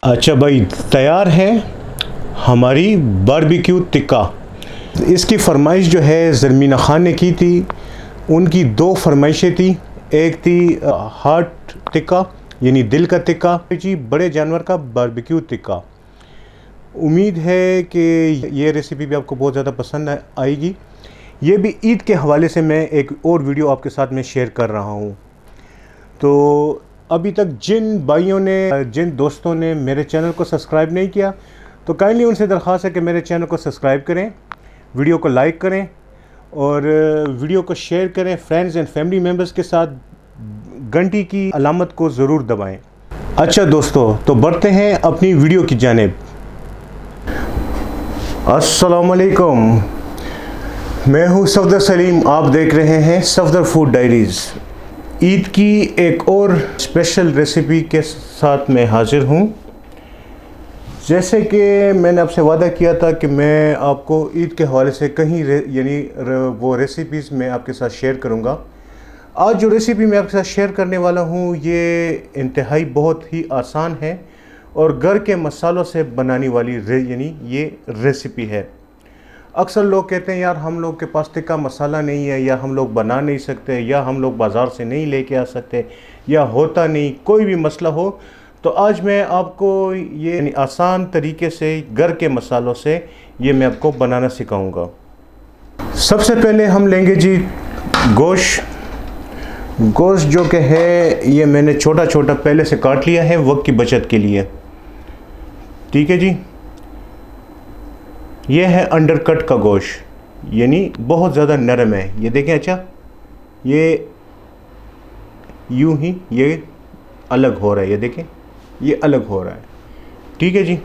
अच्छा भाई, तैयार है हमारी बारबेक्यू टिक्का। इसकी फरमाइश जो है ज़रमीना ख़ान ने की थी। उनकी दो फरमाइशें थी। एक थी हार्ट टिक्का यानी दिल का टिक्का, जी बड़े जानवर का बारबेक्यू टिक्का। उम्मीद है कि ये रेसिपी भी आपको बहुत ज़्यादा पसंद आएगी। ये भी ईद के हवाले से मैं एक और वीडियो आपके साथ में शेयर कर रहा हूँ। तो अभी तक जिन भाइयों ने, जिन दोस्तों ने मेरे चैनल को सब्सक्राइब नहीं किया, तो काइंडली उनसे दरख्वास्त है कि मेरे चैनल को सब्सक्राइब करें, वीडियो को लाइक करें और वीडियो को शेयर करें फ्रेंड्स एंड फैमिली मेम्बर्स के साथ। घंटी की अलामत को ज़रूर दबाएं। अच्छा दोस्तों, तो बढ़ते हैं अपनी वीडियो की जानिब। अस्सलाम वालेकुम, मैं हूँ सफदर सलीम। आप देख रहे हैं सफदर फूड डायरीज़। ईद की एक और स्पेशल रेसिपी के साथ मैं हाज़िर हूँ। जैसे कि मैंने आपसे वादा किया था कि मैं आपको ईद के हवाले से कहीं वो रेसिपीज़ मैं आपके साथ शेयर करूँगा। आज जो रेसिपी मैं आपके साथ शेयर करने वाला हूँ ये इंतहाई बहुत ही आसान है और घर के मसालों से बनाने वाली ये रेसिपी है। अक्सर लोग कहते हैं यार हम लोग के पास टिक्का मसाला नहीं है, या हम लोग बना नहीं सकते, या हम लोग बाज़ार से नहीं लेके आ सकते, या होता नहीं, कोई भी मसला हो। तो आज मैं आपको ये आसान तरीके से घर के मसालों से ये मैं आपको बनाना सिखाऊंगा। सबसे पहले हम लेंगे जी गोश्त जो कि है ये मैंने छोटा छोटा पहले से काट लिया है वक्त की बचत के लिए। ठीक है जी, ये है अंडरकट का गोश्त, यानी बहुत ज़्यादा नरम है। ये देखें, अच्छा ये यूं ही ये अलग हो रहा है, ये देखें ये अलग हो रहा है। ठीक है जी,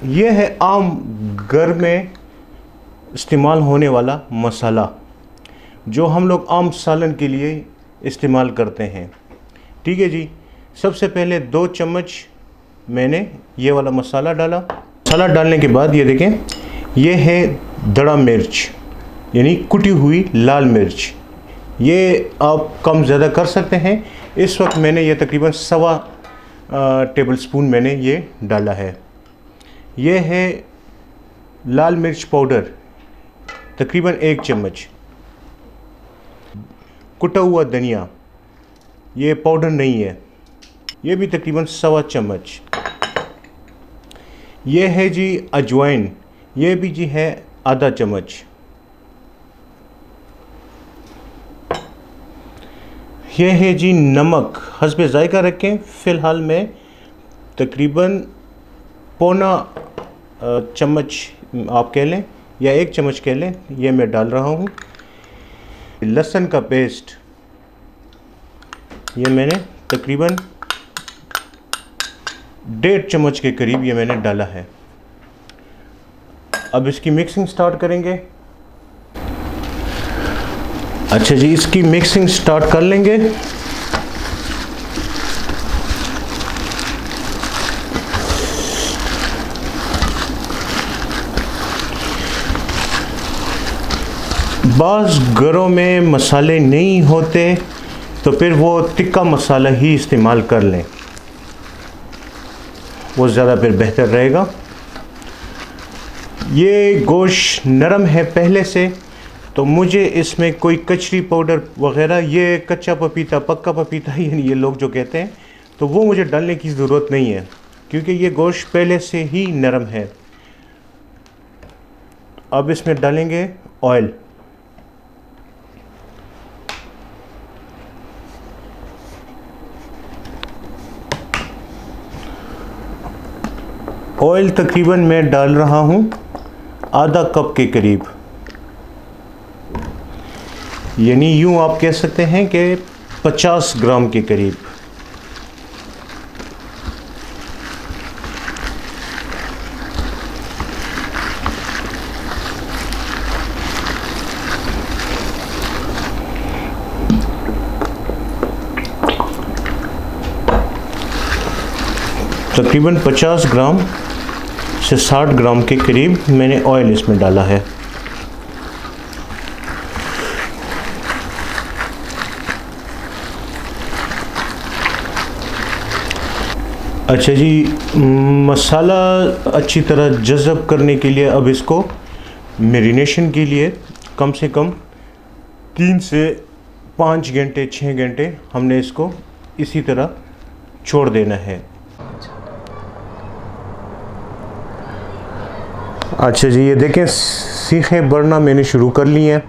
ये है आम घर में इस्तेमाल होने वाला मसाला जो हम लोग आम सालन के लिए इस्तेमाल करते हैं। ठीक है जी, सबसे पहले 2 चम्मच मैंने ये वाला मसाला डाला। मसाला डालने के बाद ये देखें, ये है दड़ा मिर्च यानी कुटी हुई लाल मिर्च। ये आप कम ज़्यादा कर सकते हैं। इस वक्त मैंने ये तकरीबन 1.25 टेबल स्पून मैंने ये डाला है। ये है लाल मिर्च पाउडर तकरीबन 1 चम्मच। कुटा हुआ धनिया, ये पाउडर नहीं है, ये भी तकरीबन 1.25 चम्मच। ये है जी अजवाइन, ये भी जी है आधा चम्मच। ये है जी नमक, हस्बे जायका रखें। फ़िलहाल मैं तकरीबन 1.25 चम्मच आप कह लें या 1 चम्मच कह लें, ये मैं डाल रहा हूँ। लहसुन का पेस्ट ये मैंने तकरीबन 1.5 चम्मच के करीब ये मैंने डाला है। अब इसकी मिक्सिंग स्टार्ट करेंगे। अच्छा जी, इसकी मिक्सिंग स्टार्ट कर लेंगे। बाज़ घरों में मसाले नहीं होते तो फिर वो टिक्का मसाला ही इस्तेमाल कर लें, वो ज़्यादा फिर बेहतर रहेगा। ये गोश्त नरम है पहले से, तो मुझे इसमें कोई कचरी पाउडर वग़ैरह, ये कच्चा पपीता पक्का पपीता ये लोग जो कहते हैं, तो वो मुझे डालने की ज़रूरत नहीं है क्योंकि ये गोश्त पहले से ही नरम है। अब इसमें डालेंगे ऑयल। ऑयल तकरीबन मैं डाल रहा हूँ आधा कप के करीब, यानी यूँ आप कह सकते हैं कि 50 ग्राम के करीब। तकरीबन 50 ग्राम से 60 ग्राम के करीब मैंने ऑयल इसमें डाला है। अच्छा जी, मसाला अच्छी तरह जज़ब करने के लिए अब इसको मैरिनेशन के लिए कम से कम 3 से 5 घंटे 6 घंटे हमने इसको इसी तरह छोड़ देना है। अच्छा जी, ये देखें सीखें बढ़ना मैंने शुरू कर ली हैं।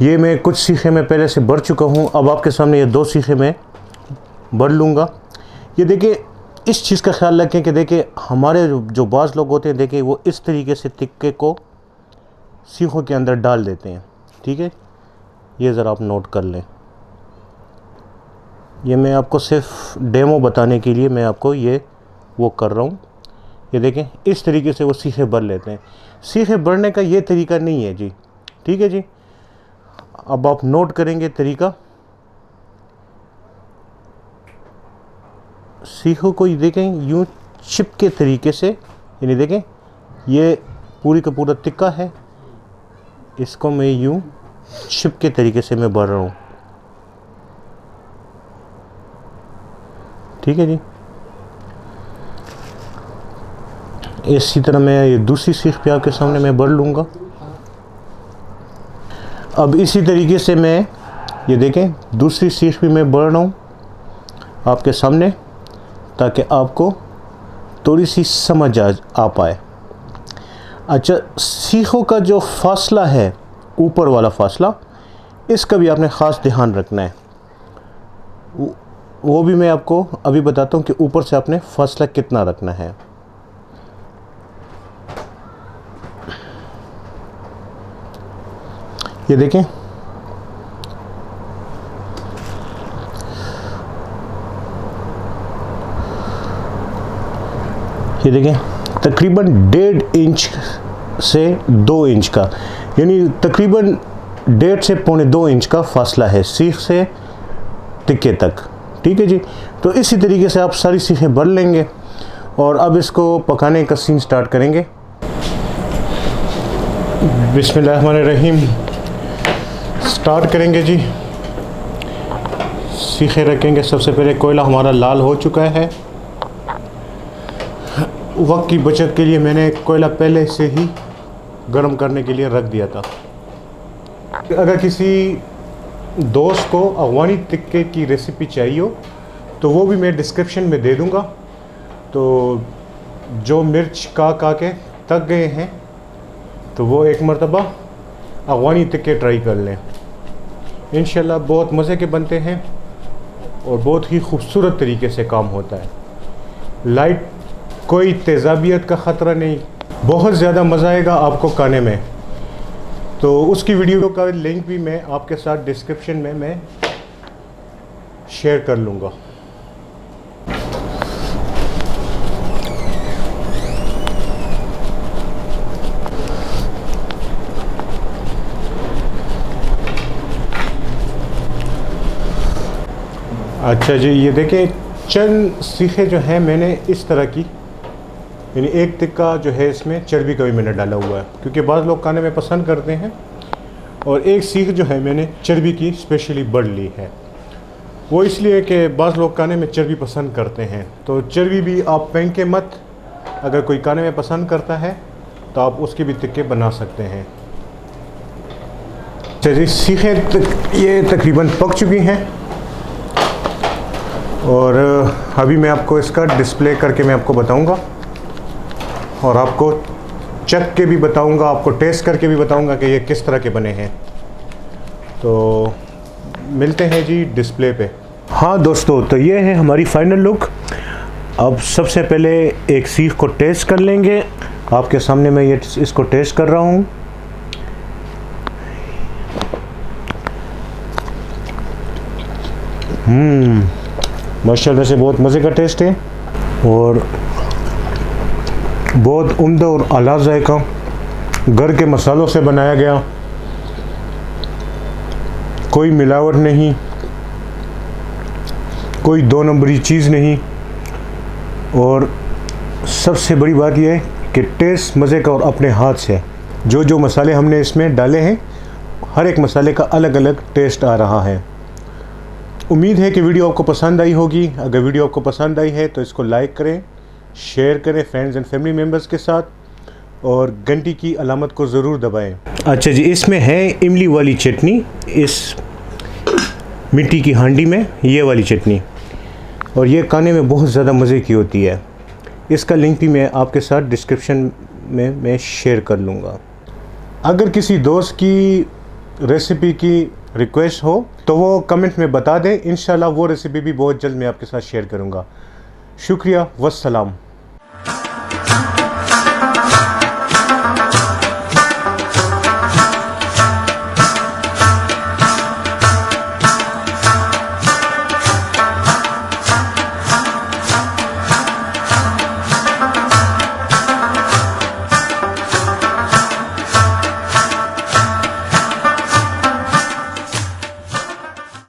ये मैं कुछ सीखें मैं पहले से बढ़ चुका हूँ। अब आपके सामने ये 2 सीखें मैं बढ़ लूँगा। ये देखिए, इस चीज़ का ख्याल रखें कि देखिए हमारे जो बाज़ लोग होते हैं, देखिए वो इस तरीके से तिक्के को सीखों के अंदर डाल देते हैं। ठीक है, ये ज़रा आप नोट कर लें। ये मैं आपको सिर्फ डेमो बताने के लिए मैं आपको ये वो कर रहा हूँ। ये देखें, इस तरीके से वो सीखे भर लेते हैं। सीखे भरने का ये तरीका नहीं है जी। ठीक है जी, अब आप नोट करेंगे तरीका। सीखों को देखें यूँ चिप के तरीके से, यानी देखें ये पूरी का पूरा तिक्का है, इसको मैं यूँ चिप के तरीके से मैं भर रहा हूँ। ठीक है जी, इसी तरह मैं ये दूसरी सीख पे आपके सामने मैं भर लूँगा। अब इसी तरीके से मैं ये देखें दूसरी सीख भी मैं भर रहा हूँ आपके सामने, ताकि आपको थोड़ी सी समझ आ पाए। अच्छा, सीखों का जो फासला है, ऊपर वाला फासला, इसका भी आपने ख़ास ध्यान रखना है। वो भी मैं आपको अभी बताता हूँ कि ऊपर से आपने फासला कितना रखना है। ये देखें, ये देखें तकरीबन 1.5 इंच से 2 इंच का, यानी तकरीबन 1.5 से 1.25 इंच का फासला है सीख से तिक्के तक। ठीक है जी, तो इसी तरीके से आप सारी सीखें भर लेंगे और अब इसको पकाने का सीन स्टार्ट करेंगे। बिस्मिल्लाहिर्रहमानिर्रहीम स्टार्ट करेंगे जी। सीखें रखेंगे। सबसे पहले कोयला हमारा लाल हो चुका है। वक्त की बचत के लिए मैंने कोयला पहले से ही गर्म करने के लिए रख दिया था। अगर किसी दोस्त को अफगानी टिक्के की रेसिपी चाहिए हो तो वो भी मैं डिस्क्रिप्शन में दे दूंगा। तो जो मिर्च का के तक गए हैं तो वो एक मरतबा अफगानी टिक्के ट्राई कर लें। इंशाल्लाह बहुत मज़े के बनते हैं और बहुत ही खूबसूरत तरीके से काम होता है। लाइट, कोई तेज़ाबियत का ख़तरा नहीं, बहुत ज़्यादा मज़ा आएगा आपको खाने में। तो उसकी वीडियो का लिंक भी मैं आपके साथ डिस्क्रिप्शन में मैं शेयर कर लूँगा। अच्छा जी, ये देखें चंद सीखें जो हैं मैंने इस तरह की, यानी एक टिक्का जो है इसमें चर्बी का भी मैंने डाला हुआ है, क्योंकि बाद लोग खाने में पसंद करते हैं। और एक सीख जो है मैंने चर्बी की स्पेशली बढ़ ली है, वो इसलिए कि बाद लोग खाने में चर्बी पसंद करते हैं। तो चर्बी भी आप फेंके मत, अगर कोई खाने में पसंद करता है तो आप उसके भी टिक्के बना सकते हैं। चलिए, सीखें ये तकरीबन पक चुकी हैं और अभी मैं आपको इसका डिस्प्ले करके मैं आपको बताऊंगा और आपको चख के भी बताऊंगा, आपको टेस्ट करके भी बताऊंगा कि ये किस तरह के बने हैं। तो मिलते हैं जी डिस्प्ले पे। हाँ दोस्तों, तो ये है हमारी फाइनल लुक। अब सबसे पहले एक सीख को टेस्ट कर लेंगे। आपके सामने मैं ये इसको टेस्ट कर रहा हूँ। माशाल्लाह से बहुत मज़े का टेस्ट है और बहुत उम्दा और आला जायका, घर के मसालों से बनाया गया, कोई मिलावट नहीं, कोई दो नंबरी चीज़ नहीं। और सबसे बड़ी बात यह है कि टेस्ट मज़े का और अपने हाथ से। जो जो मसाले हमने इसमें डाले हैं, हर एक मसाले का अलग अलग टेस्ट आ रहा है। उम्मीद है कि वीडियो आपको पसंद आई होगी। अगर वीडियो आपको पसंद आई है तो इसको लाइक करें, शेयर करें फ्रेंड्स एंड फैमिली मेम्बर्स के साथ और घंटी की अलामत को ज़रूर दबाएं। अच्छा जी, इसमें है इमली वाली चटनी, इस मिट्टी की हांडी में ये वाली चटनी, और ये खाने में बहुत ज़्यादा मज़े की होती है। इसका लिंक भी मैं आपके साथ डिस्क्रिप्शन में मैं शेयर कर लूँगा। अगर किसी दोस्त की रेसिपी की रिक्वेस्ट हो तो वो कमेंट में बता दें, इंशाल्लाह वो रेसिपी भी बहुत जल्द मैं आपके साथ शेयर करूँगा। शुक्रिया, वस्सलाम।